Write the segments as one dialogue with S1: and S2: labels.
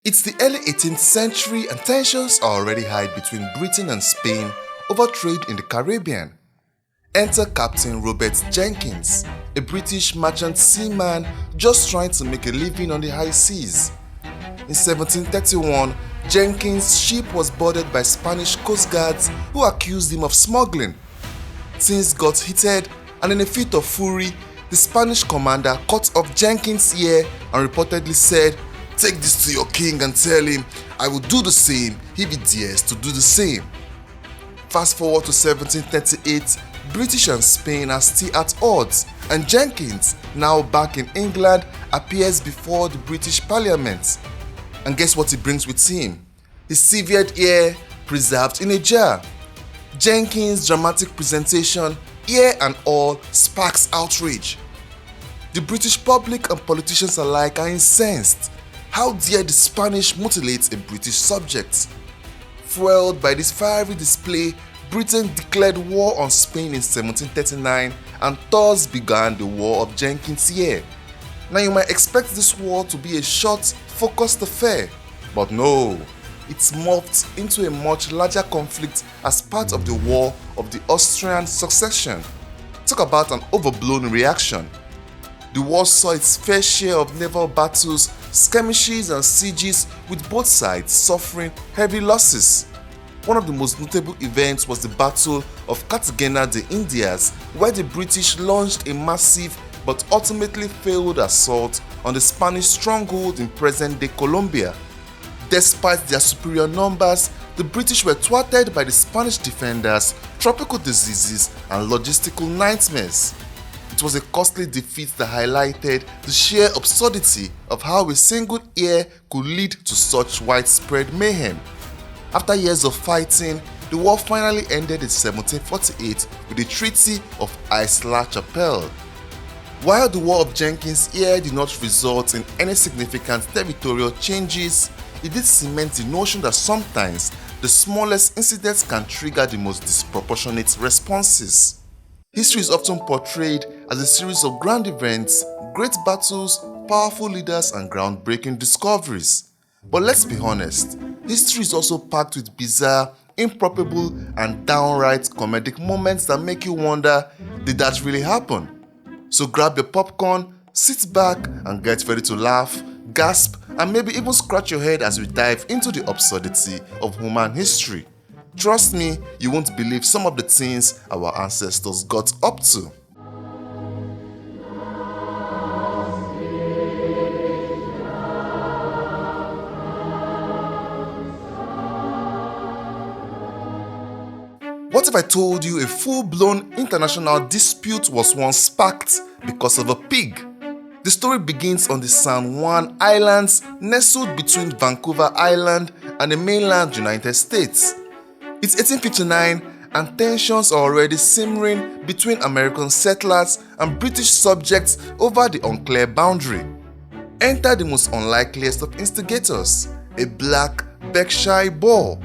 S1: It's the early 18th century and tensions are already high between Britain and Spain over trade in the Caribbean. Enter Captain Robert Jenkins, a British merchant seaman just trying to make a living on the high seas. In 1731, Jenkins' ship was boarded by Spanish coast guards who accused him of smuggling. Things got heated, and in a fit of fury, the Spanish commander cut off Jenkins' ear and reportedly said, "Take this to your king and tell him I will do the same if he dares to do the same." Fast forward to 1738, British and Spain are still at odds, and Jenkins, now back in England, appears before the British Parliament. And guess what he brings with him? His severed ear preserved in a jar. Jenkins' dramatic presentation, ear and all, sparks outrage. The British public and politicians alike are incensed. How dare the Spanish mutilate a British subject? Fueled by this fiery display, Britain declared war on Spain in 1739 and thus began the War of Jenkins Ear. Now you might expect this war to be a short, focused affair, but no, it's morphed into a much larger conflict as part of the War of the Austrian Succession. Talk about an overblown reaction. The war saw its fair share of naval battles, skirmishes and sieges, with both sides suffering heavy losses. One of the most notable events was the Battle of Cartagena de Indias, where the British launched a massive but ultimately failed assault on the Spanish stronghold in present-day Colombia. Despite their superior numbers, the British were thwarted by the Spanish defenders, tropical diseases and logistical nightmares. It was a costly defeat that highlighted the sheer absurdity of how a single ear could lead to such widespread mayhem. After years of fighting, the war finally ended in 1748 with the Treaty of Aix-la-Chapelle. While the War of Jenkins Ear did not result in any significant territorial changes, it did cement the notion that sometimes the smallest incidents can trigger the most disproportionate responses. History is often portrayed as a series of grand events, great battles, powerful leaders, and groundbreaking discoveries. But let's be honest, history is also packed with bizarre, improbable, and downright comedic moments that make you wonder, did that really happen? So grab your popcorn, sit back, and get ready to laugh, gasp, and maybe even scratch your head as we dive into the absurdity of human history. Trust me, you won't believe some of the things our ancestors got up to. What if I told you a full-blown international dispute was once sparked because of a pig? The story begins on the San Juan Islands, nestled between Vancouver Island and the mainland United States. It's 1859 and tensions are already simmering between American settlers and British subjects over the unclear boundary. Enter the most unlikeliest of instigators, a black Berkshire boar.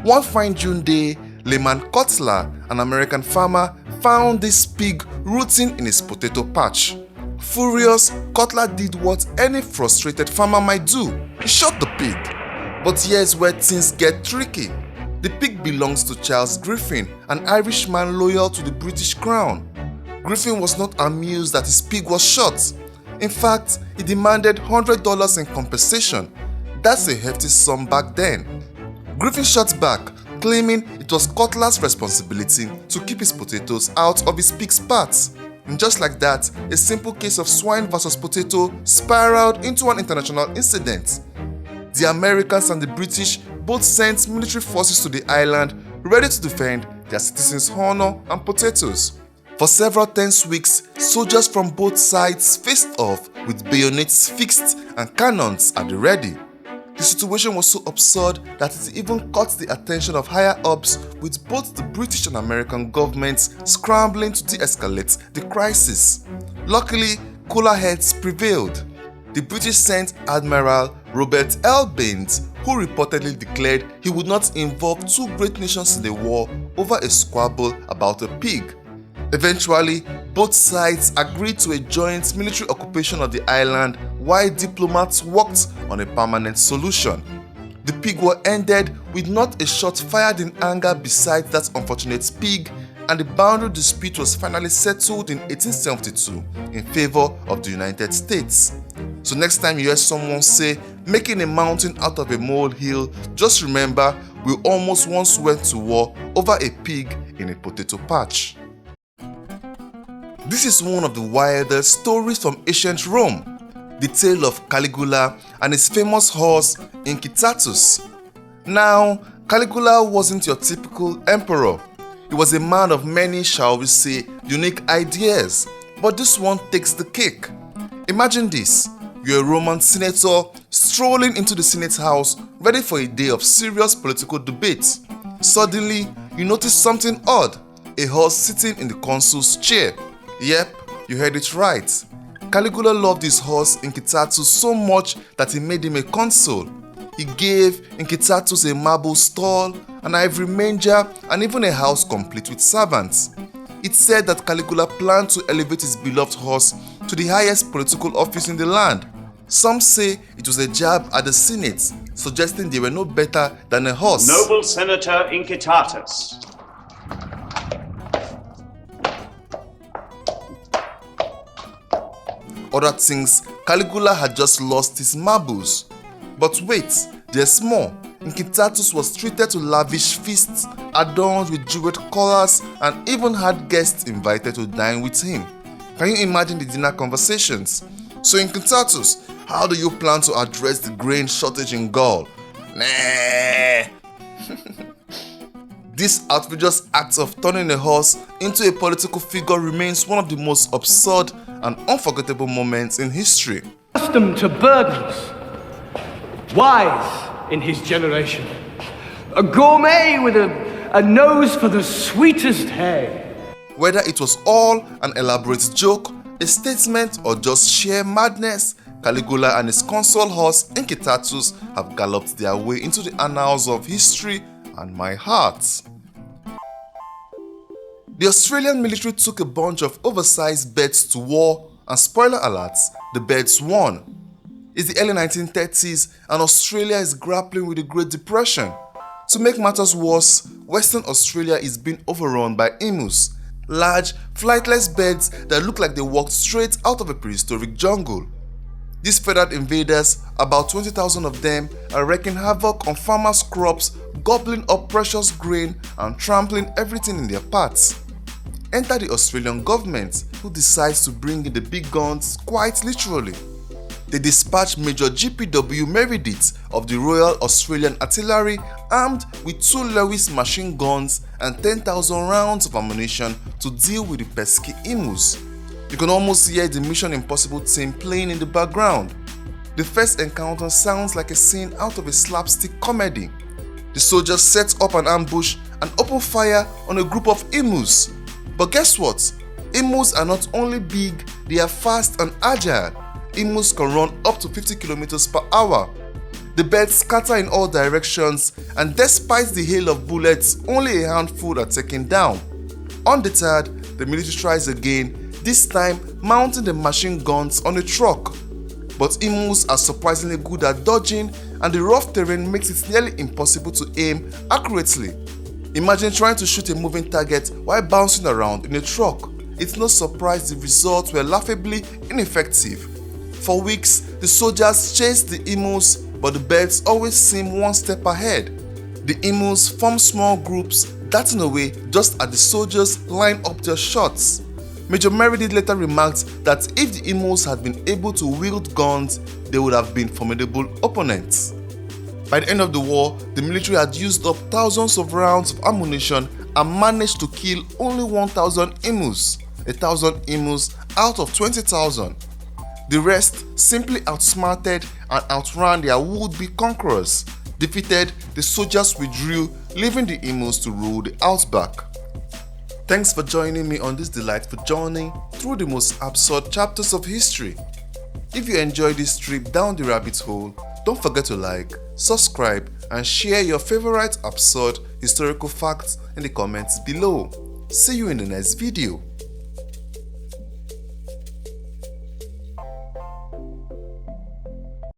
S1: One fine June day, Lyman Cutler, an American farmer, found this pig rooting in his potato patch. Furious, Cutler did what any frustrated farmer might do. He shot the pig. But here's where things get tricky. The pig belongs to Charles Griffin, an Irishman loyal to the British Crown. Griffin was not amused that his pig was shot. In fact, he demanded $100 in compensation. That's a hefty sum back then. Griffin shot back, claiming it was Cutler's responsibility to keep his potatoes out of his pig's parts. And just like that, a simple case of swine versus potato spiraled into an international incident. The Americans and the British both sent military forces to the island ready to defend their citizens' honor and potatoes. For several tense weeks, soldiers from both sides faced off with bayonets fixed and cannons at the ready. The situation was so absurd that it even caught the attention of higher-ups, with both the British and American governments scrambling to de-escalate the crisis. Luckily, cooler heads prevailed. The British sent Admiral Robert L. Baines, who reportedly declared he would not involve two great nations in the war over a squabble about a pig. Eventually, both sides agreed to a joint military occupation of the island while diplomats worked on a permanent solution. The pig war ended with not a shot fired in anger besides that unfortunate pig, and the boundary dispute was finally settled in 1872 in favor of the United States. So next time you hear someone say, making a mountain out of a molehill, just remember we almost once went to war over a pig in a potato patch. This is one of the wildest stories from ancient Rome, the tale of Caligula and his famous horse Incitatus. Now, Caligula wasn't your typical emperor. He was a man of many, shall we say, unique ideas, but this one takes the cake. Imagine this, you're a Roman senator strolling into the Senate house ready for a day of serious political debate. Suddenly, you notice something odd, a horse sitting in the consul's chair. Yep, you heard it right. Caligula loved his horse Incitatus so much that he made him a consul. He gave Incitatus a marble stall, an ivory manger, and even a house complete with servants. It's said that Caligula planned to elevate his beloved horse to the highest political office in the land. Some say it was a jab at the Senate, suggesting they were no better than a horse.
S2: Noble Senator Incitatus.
S1: Other things, Caligula had just lost his marbles. But wait, there's more. Incitatus was treated to lavish feasts, adorned with jeweled collars, and even had guests invited to dine with him. Can you imagine the dinner conversations? So Incitatus, how do you plan to address the grain shortage in Gaul? Nah. This outrageous act of turning a horse into a political figure remains one of the most absurd and unforgettable moments in history.
S3: Accustomed to burdens, wise in his generation, a gourmet with a nose for the sweetest hay.
S1: Whether it was all an elaborate joke, a statement, or just sheer madness, Caligula and his consul horse Incitatus have galloped their way into the annals of history and my heart. The Australian military took a bunch of oversized bets to war, and spoiler alerts, the bets won. It's the early 1930s and Australia is grappling with the Great Depression. To make matters worse, Western Australia is being overrun by emus, large, flightless birds that look like they walked straight out of a prehistoric jungle. These feathered invaders, about 20,000 of them, are wreaking havoc on farmers' crops, gobbling up precious grain and trampling everything in their paths. Enter the Australian government, who decides to bring in the big guns quite literally. They dispatch Major G.P.W. Meredith of the Royal Australian Artillery armed with 2 Lewis machine guns and 10,000 rounds of ammunition to deal with the pesky emus. You can almost hear the Mission Impossible theme playing in the background. The first encounter sounds like a scene out of a slapstick comedy. The soldiers set up an ambush and open fire on a group of emus. But guess what? Emus are not only big, they are fast and agile. Emus can run up to 50 km per hour. The birds scatter in all directions, and despite the hail of bullets, only a handful are taken down. Undeterred, the military tries again, this time mounting the machine guns on a truck. But emus are surprisingly good at dodging, and the rough terrain makes it nearly impossible to aim accurately. Imagine trying to shoot a moving target while bouncing around in a truck. It's no surprise the results were laughably ineffective. For weeks, the soldiers chased the emus, but the birds always seem one step ahead. The emus form small groups, darting away just as the soldiers line up their shots. Major Meredith later remarked that if the emus had been able to wield guns, they would have been formidable opponents. By the end of the war, the military had used up thousands of rounds of ammunition and managed to kill only 1,000 emus, 1,000 emus out of 20,000. The rest simply outsmarted and outran their would-be conquerors. Defeated, the soldiers withdrew, leaving the emus to rule the outback. Thanks for joining me on this delightful journey through the most absurd chapters of history. If you enjoyed this trip down the rabbit hole, don't forget to like, subscribe, and share your favorite absurd historical facts in the comments below. See you in the next video.